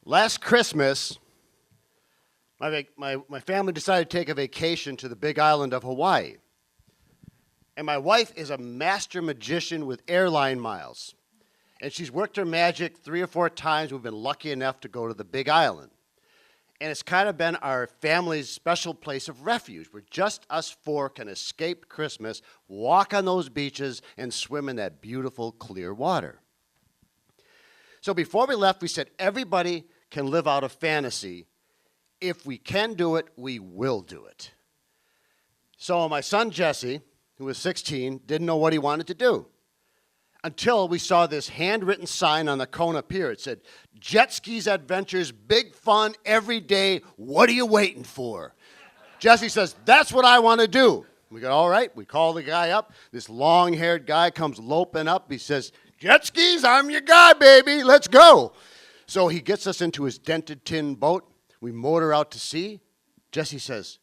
Last Christmas, my family decided to take a vacation to the big island of Hawaii. And my wife is a master magician with airline miles. And she's worked her magic 3 or 4 times. We've been lucky enough to go to the big island. And it's kind of been our family's special place of refuge where just us 4 can escape Christmas, walk on those beaches, and swim in that beautiful, clear water. So before we left, we said everybody can live out a fantasy. If we can do it, we will do it. So my son Jesse, who was 16, didn't know what he wanted to do until we saw this handwritten sign on the Kona Pier. It said, "Jet skis adventures, big fun every day. What are you waiting for?" Jesse says, "That's what I want to do." We go, all right. We call the guy up. This long-haired guy comes loping up. He says, "Jet skis, I'm your guy, baby. Let's go." So he gets us into his dented tin boat. We motor out to sea. Jesse says,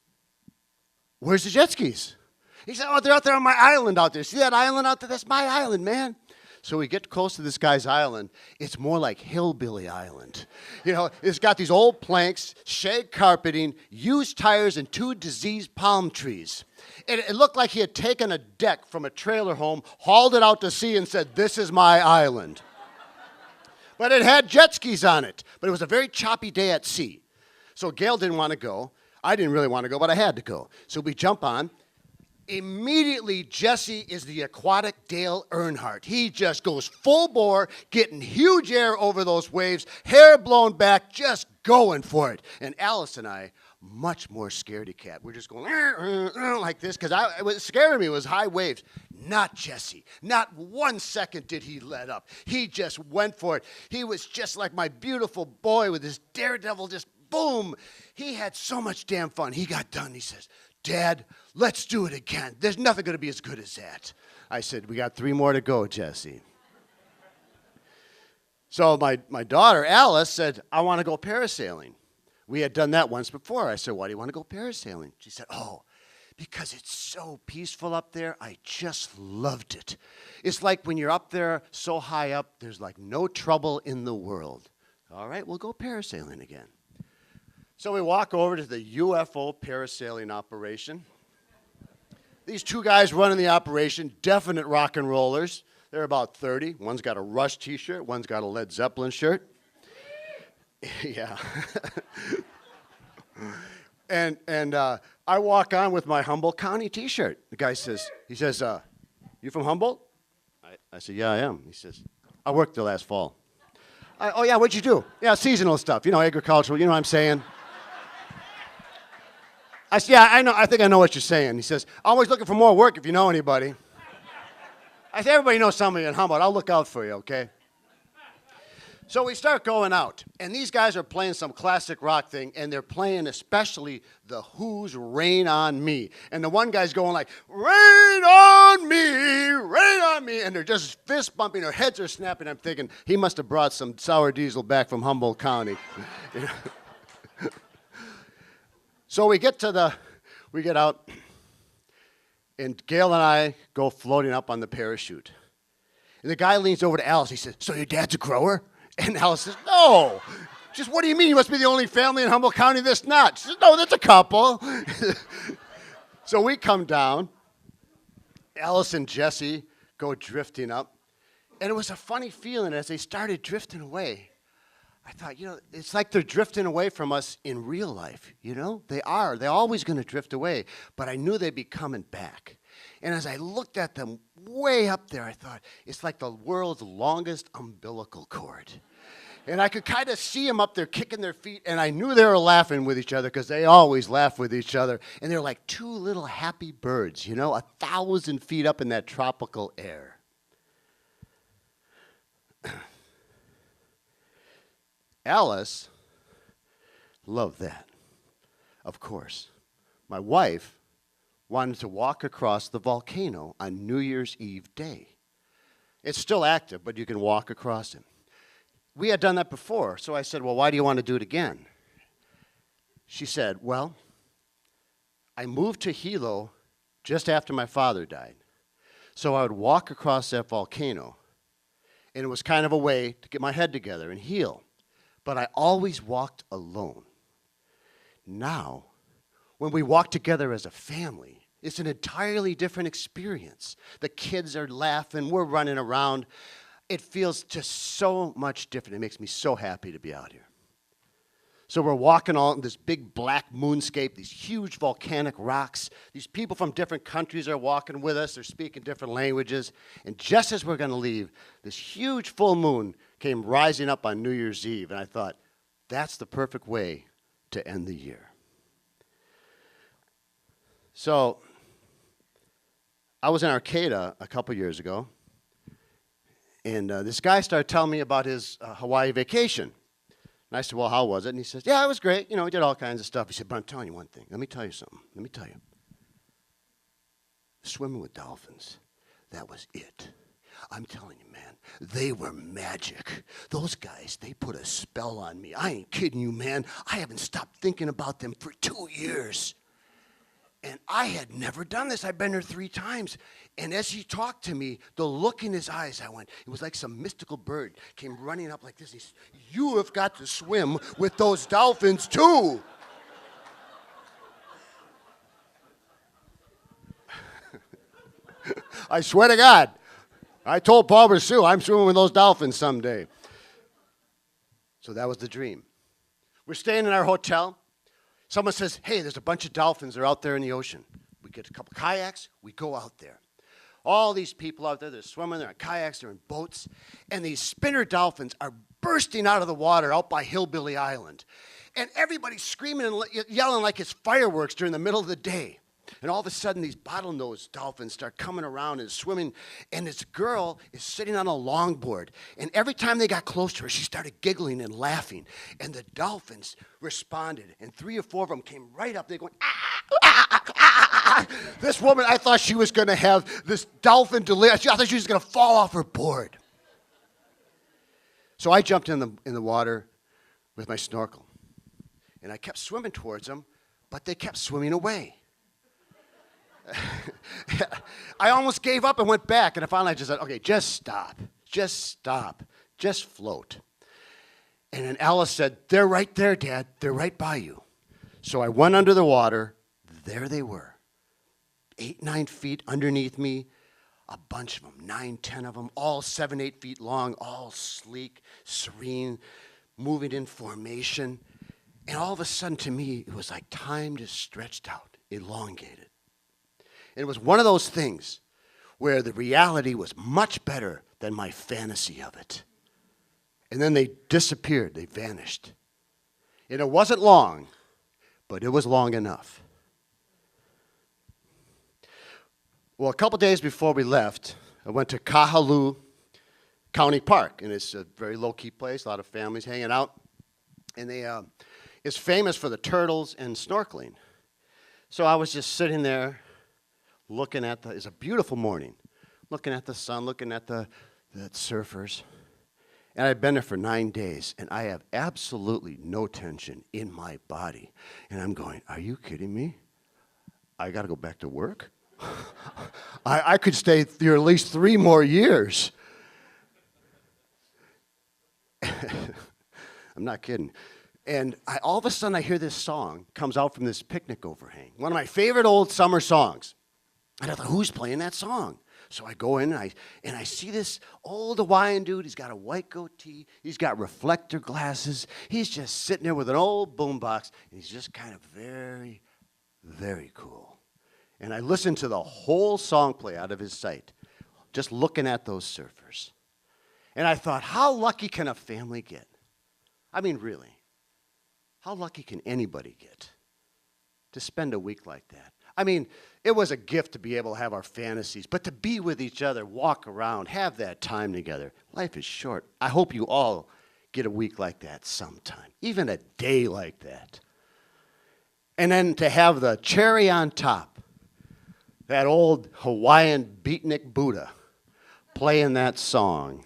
"Where's the jet skis?" He said, "Oh, they're out there on my island out there. See that island out there? That's my island, man." So we get close to this guy's island. It's more like Hillbilly Island. You know, it's got these old planks, shag carpeting, used tires, and 2 diseased palm trees. It looked like he had taken a deck from a trailer home, hauled it out to sea, and said, "This is my island." But it had jet skis on it. But it was a very choppy day at sea. So Gail didn't want to go. I didn't really want to go, but I had to go. So we jump on. Immediately, Jesse is the aquatic Dale Earnhardt. He just goes full bore, getting huge air over those waves, hair blown back, just going for it. And Alice and I, much more scaredy cat. We're just going like this because what scared me was high waves. Not Jesse. Not 1 second did he let up. He just went for it. He was just like my beautiful boy with his daredevil just boom. He had so much damn fun. He got done. He says, "Dad, let's do it again. There's nothing going to be as good as that." I said, "We got 3 more to go, Jesse." So my daughter, Alice, said, "I want to go parasailing." We had done that once before. I said, "Why do you want to go parasailing?" She said, "Oh, because it's so peaceful up there. I just loved it. It's like when you're up there so high up, there's like no trouble in the world." All right, we'll go parasailing again. So we walk over to the UFO parasailing operation. These 2 guys running the operation, definite rock and rollers. They're about 30. One's got a Rush t-shirt. One's got a Led Zeppelin shirt. Yeah. and I walk on with my Humboldt County t-shirt. The guy says, "You from Humboldt?" I said, "Yeah, I am." He says, "I worked there last fall." "Oh, yeah, what'd you do?" "Yeah, seasonal stuff. You know, agricultural. You know what I'm saying?" I said, "Yeah, I know. I think I know what you're saying." He says, "Always looking for more work if you know anybody." I said, "Everybody knows somebody in Humboldt. I'll look out for you, okay?" So we start going out, and these guys are playing some classic rock thing, and they're playing especially The Who's "Rain on Me." And the one guy's going like, "Rain on me, rain on me," and they're just fist bumping, their heads are snapping. I'm thinking, he must have brought some sour diesel back from Humboldt County. So we get out, and Gail and I go floating up on the parachute. And the guy leans over to Alice. He says, "So your dad's a grower?" And Alice says, "No." She says, "What do you mean? You must be the only family in Humboldt County that's not." She says, "No, that's a couple." So we come down. Alice and Jesse go drifting up. And it was a funny feeling as they started drifting away. I thought, it's like they're drifting away from us in real life, They are. They're always going to drift away. But I knew they'd be coming back. And as I looked at them way up there, I thought, it's like the world's longest umbilical cord. And I could kind of see them up there kicking their feet, and I knew they were laughing with each other because they always laugh with each other. And they're like 2 little happy birds, 1,000 feet up in that tropical air. Alice loved that, of course. My wife wanted to walk across the volcano on New Year's Eve day. It's still active, but you can walk across it. We had done that before, so I said, "Well, why do you want to do it again?" She said, "Well, I moved to Hilo just after my father died. So I would walk across that volcano, and it was kind of a way to get my head together and heal. but I always walked alone. Now, when we walk together as a family, it's an entirely different experience. The kids are laughing, we're running around. It feels just so much different. It makes me so happy to be out here. So we're walking on this big black moonscape, these huge volcanic rocks. These people from different countries are walking with us. They're speaking different languages. And just as we're going to leave, this huge full moon came rising up on New Year's Eve. And I thought, that's the perfect way to end the year. So I was in Arcata a couple years ago. And this guy started telling me about his Hawaii vacation. And I said, well, how was it? And he says, yeah, it was great. You know, we did all kinds of stuff. He said, but I'm telling you one thing. Let me tell you something. Let me tell you. Swimming with dolphins, that was it. I'm telling you, man, they were magic. Those guys, they put a spell on me. I ain't kidding you, man. I haven't stopped thinking about them for 2 years. And I had never done this. I'd been there 3 times. And as he talked to me, the look in his eyes, I went, it was like some mystical bird came running up like this. He said, you have got to swim with those dolphins too. I swear to God, I told Paul Sue, I'm swimming with those dolphins someday. So that was the dream. We're staying in our hotel. Someone says, hey, there's a bunch of dolphins. They're out there in the ocean. We get a couple kayaks. We go out there. All these people out there, they're swimming. They're in kayaks. They're in boats. And these spinner dolphins are bursting out of the water out by Hillbilly Island. And everybody's screaming and yelling like it's fireworks during the middle of the day. And all of a sudden, these bottlenose dolphins start coming around and swimming. And this girl is sitting on a longboard. And every time they got close to her, she started giggling and laughing. And the dolphins responded. And 3 or 4 of them came right up. They're going, ah, ah, ah, ah. This woman, I thought she was going to have this dolphin delirium. I thought she was going to fall off her board. So I jumped in the water with my snorkel. And I kept swimming towards them, but they kept swimming away. I almost gave up and went back, and finally I just said, okay, just stop, just float. And then Alice said, they're right there, Dad, they're right by you. So I went under the water, there they were, 8, 9 feet underneath me, a bunch of them, 9, 10 of them, all 7, 8 feet long, all sleek, serene, moving in formation. And all of a sudden to me, it was like time just stretched out, elongated. And it was one of those things where the reality was much better than my fantasy of it. And then they disappeared. They vanished. And it wasn't long, but it was long enough. Well, a couple days before we left, I went to Kahaluu County Park. And it's a very low-key place, a lot of families hanging out. And it's famous for the turtles and snorkeling. So I was just sitting there, looking at it's a beautiful morning, looking at the sun, looking at the surfers. And I've been there for 9 days, and I have absolutely no tension in my body. And I'm going, are you kidding me? I got to go back to work? I could stay here at least 3 more years. I'm not kidding. And all of a sudden, I hear this song comes out from this picnic overhang, one of my favorite old summer songs. And I thought, who's playing that song? So I go in and I see this old Hawaiian dude. He's got a white goatee. He's got reflector glasses. He's just sitting there with an old boombox. And he's just kind of very, very cool. And I listened to the whole song play out of his sight, just looking at those surfers. And I thought, how lucky can a family get? I mean, really, how lucky can anybody get to spend a week like that? I mean, it was a gift to be able to have our fantasies, but to be with each other, walk around, have that time together. Life is short. I hope you all get a week like that sometime, even a day like that. And then to have the cherry on top, that old Hawaiian beatnik Buddha playing that song.